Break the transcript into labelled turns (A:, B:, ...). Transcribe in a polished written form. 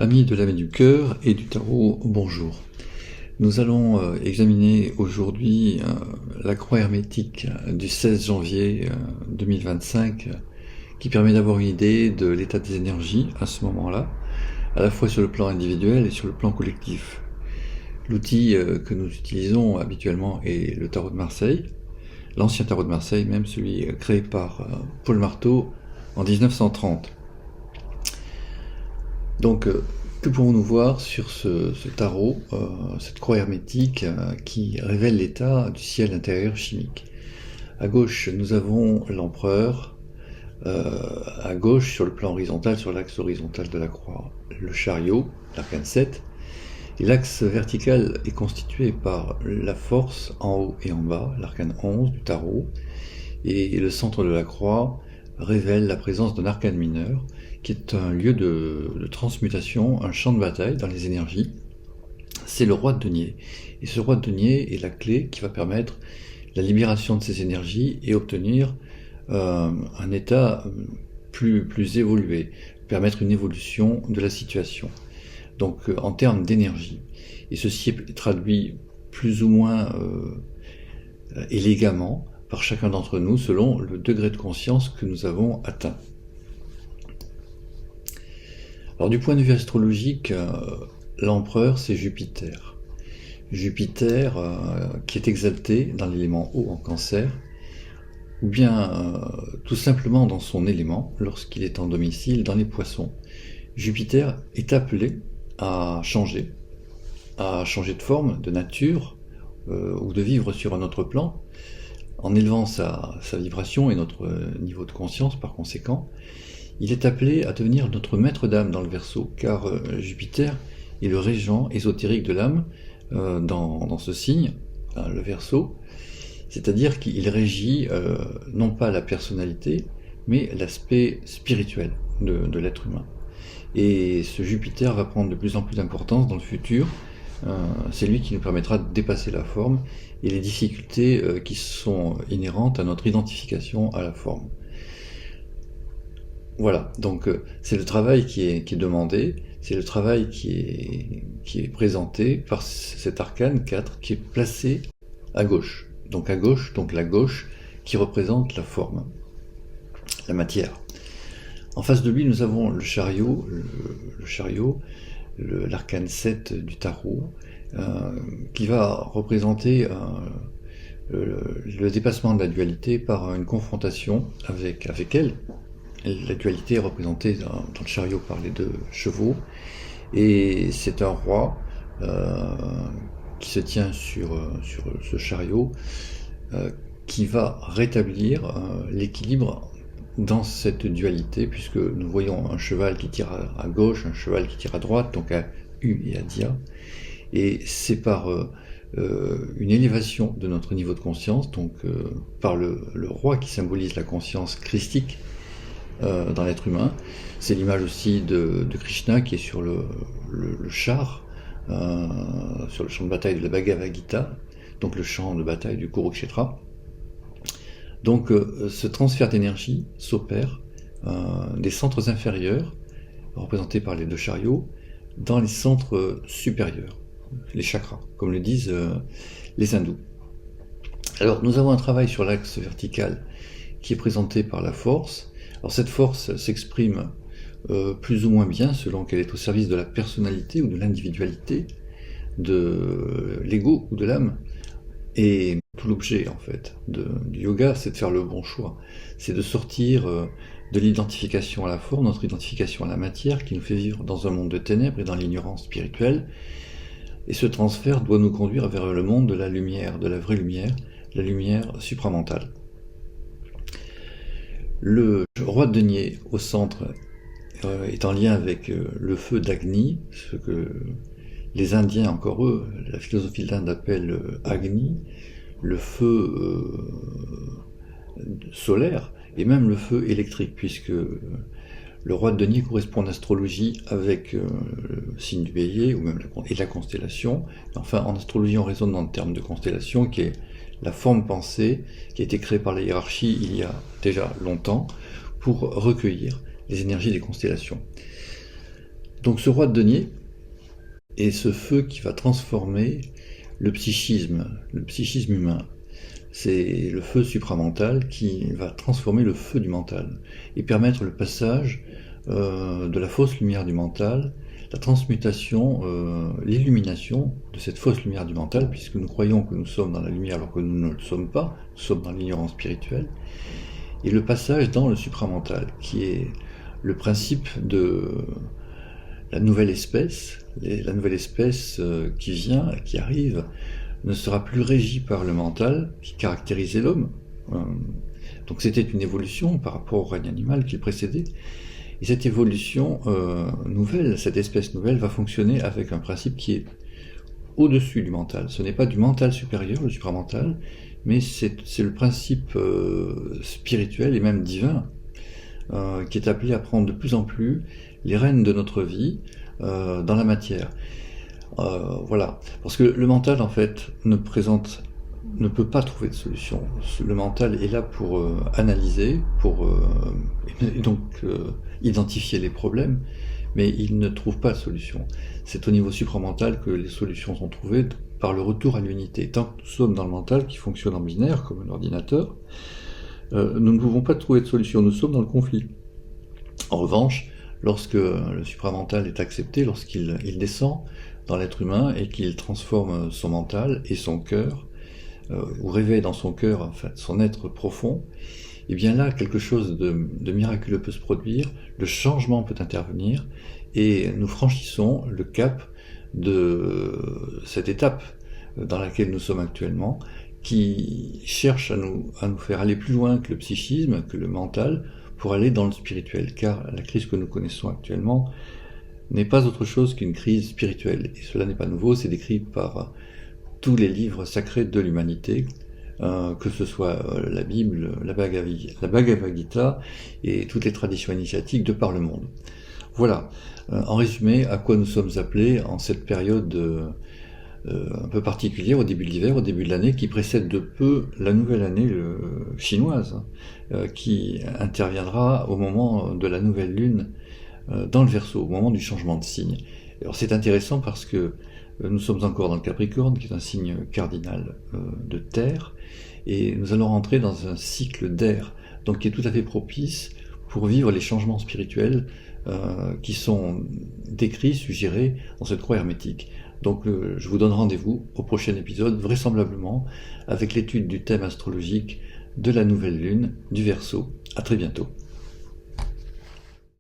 A: Amis de l'âme et du cœur et du tarot, bonjour. Nous allons examiner aujourd'hui la croix hermétique du 16 janvier 2025 qui permet d'avoir une idée de l'état des énergies à ce moment-là, à la fois sur le plan individuel et sur le plan collectif. L'outil que nous utilisons habituellement est le tarot de Marseille, l'ancien tarot de Marseille, même celui créé par Paul Marteau en 1930. Donc, que pouvons-nous voir sur ce tarot, cette croix hermétique qui révèle l'état du ciel intérieur chimique? À gauche, nous avons l'empereur, à gauche, sur le plan horizontal, sur l'axe horizontal de la croix, le chariot, l'arcane 7, et l'axe vertical est constitué par la force en haut et en bas, l'arcane 11 du tarot, et le centre de la croix révèle la présence d'un arcane mineur, qui est un lieu de transmutation, un champ de bataille dans les énergies. C'est le roi de denier. Et ce roi de denier est la clé qui va permettre la libération de ces énergies et obtenir un état plus évolué, permettre une évolution de la situation. Donc en termes d'énergie. Et ceci est traduit plus ou moins élégamment par chacun d'entre nous selon le degré de conscience que nous avons atteint. Alors du point de vue astrologique, l'empereur c'est Jupiter. Jupiter qui est exalté dans l'élément eau en Cancer, ou bien tout simplement dans son élément lorsqu'il est en domicile dans les Poissons. Jupiter est appelé à changer de forme, de nature, ou de vivre sur un autre plan, en élevant sa vibration et notre niveau de conscience par conséquent. Il est appelé à devenir notre maître d'âme dans le Verseau, car Jupiter est le régent ésotérique de l'âme dans ce signe, le Verseau, c'est-à-dire qu'il régit non pas la personnalité, mais l'aspect spirituel de l'être humain. Et ce Jupiter va prendre de plus en plus d'importance dans le futur. C'est lui qui nous permettra de dépasser la forme et les difficultés qui sont inhérentes à notre identification à la forme. Voilà, donc c'est le travail qui est demandé, c'est le travail qui est présenté par cet arcane 4 qui est placé à gauche. Donc à gauche, donc la gauche qui représente la forme, la matière. En face de lui, nous avons le chariot, l'arcane 7 du tarot, qui va représenter le dépassement de la dualité par une confrontation avec elle. La dualité est représentée dans le chariot par les deux chevaux, et c'est un roi qui se tient sur ce chariot, qui va rétablir l'équilibre dans cette dualité, puisque nous voyons un cheval qui tire à gauche, un cheval qui tire à droite, donc à U et à Dia, et c'est par une élévation de notre niveau de conscience, donc par le roi qui symbolise la conscience christique dans l'être humain. C'est l'image aussi de Krishna qui est sur le char, sur le champ de bataille de la Bhagavad Gita, donc le champ de bataille du Kurukshetra. Donc ce transfert d'énergie s'opère des centres inférieurs, représentés par les deux chariots, dans les centres supérieurs, les chakras, comme le disent les hindous. Alors nous avons un travail sur l'axe vertical qui est présenté par la force. Alors cette force s'exprime plus ou moins bien selon qu'elle est au service de la personnalité ou de l'individualité, de l'ego ou de l'âme. Et tout l'objet en fait du yoga, c'est de faire le bon choix. C'est de sortir de l'identification à la forme, notre identification à la matière, qui nous fait vivre dans un monde de ténèbres et dans l'ignorance spirituelle. Et ce transfert doit nous conduire vers le monde de la lumière, de la vraie lumière, la lumière supramentale. Le roi de denier au centre est en lien avec le feu d'Agni, ce que les Indiens, encore eux, la philosophie de l'Inde appelle Agni, le feu solaire, et même le feu électrique, puisque le roi de denier correspond en astrologie avec le signe du bélier, ou même la constellation. Enfin, en astrologie, on raisonne dans le terme de constellation, qui est la forme pensée, qui a été créée par la hiérarchie il y a déjà longtemps, pour recueillir les énergies des constellations. Donc ce roi de denier est ce feu qui va transformer le psychisme humain. C'est le feu supramental qui va transformer le feu du mental et permettre le passage de la fausse lumière du mental, la transmutation, l'illumination de cette fausse lumière du mental, puisque nous croyons que nous sommes dans la lumière alors que nous ne le sommes pas, nous sommes dans l'ignorance spirituelle, et le passage dans le supramental, qui est le principe de la nouvelle espèce. La nouvelle espèce qui vient, qui arrive, ne sera plus régie par le mental qui caractérisait l'homme. Donc c'était une évolution par rapport au règne animal qui le précédait. Et cette évolution nouvelle, cette espèce nouvelle, va fonctionner avec un principe qui est au-dessus du mental. Ce n'est pas du mental supérieur, le supramental, mais c'est le principe spirituel et même divin qui est appelé à prendre de plus en plus les rênes de notre vie dans la matière. Voilà. Parce que le mental, en fait, ne peut pas trouver de solution. Le mental est là pour analyser, et donc identifier les problèmes, mais il ne trouve pas de solution. C'est au niveau supramental que les solutions sont trouvées par le retour à l'unité. Tant que nous sommes dans le mental qui fonctionne en binaire, comme un ordinateur, nous ne pouvons pas trouver de solution, nous sommes dans le conflit. En revanche, lorsque le supramental est accepté, lorsqu'il descend dans l'être humain et qu'il transforme son mental et son cœur, ou réveille dans son cœur en fait, son être profond, et bien là, quelque chose de miraculeux peut se produire, le changement peut intervenir, et nous franchissons le cap de cette étape dans laquelle nous sommes actuellement, qui cherche à nous faire aller plus loin que le psychisme, que le mental, pour aller dans le spirituel, car la crise que nous connaissons actuellement n'est pas autre chose qu'une crise spirituelle, et cela n'est pas nouveau, c'est décrit par tous les livres sacrés de l'humanité, que ce soit la Bible, la Bhagavad Gita et toutes les traditions initiatiques de par le monde. Voilà, en résumé, à quoi nous sommes appelés en cette période un peu particulière, au début de l'hiver, au début de l'année, qui précède de peu la nouvelle année chinoise, qui interviendra au moment de la nouvelle lune dans le Verseau, au moment du changement de signe. Alors c'est intéressant parce que nous sommes encore dans le Capricorne, qui est un signe cardinal de terre, et nous allons rentrer dans un cycle d'air, donc qui est tout à fait propice pour vivre les changements spirituels qui sont décrits, suggérés dans cette croix hermétique. Donc je vous donne rendez-vous au prochain épisode, vraisemblablement, avec l'étude du thème astrologique de la nouvelle lune du Verseau. À très bientôt.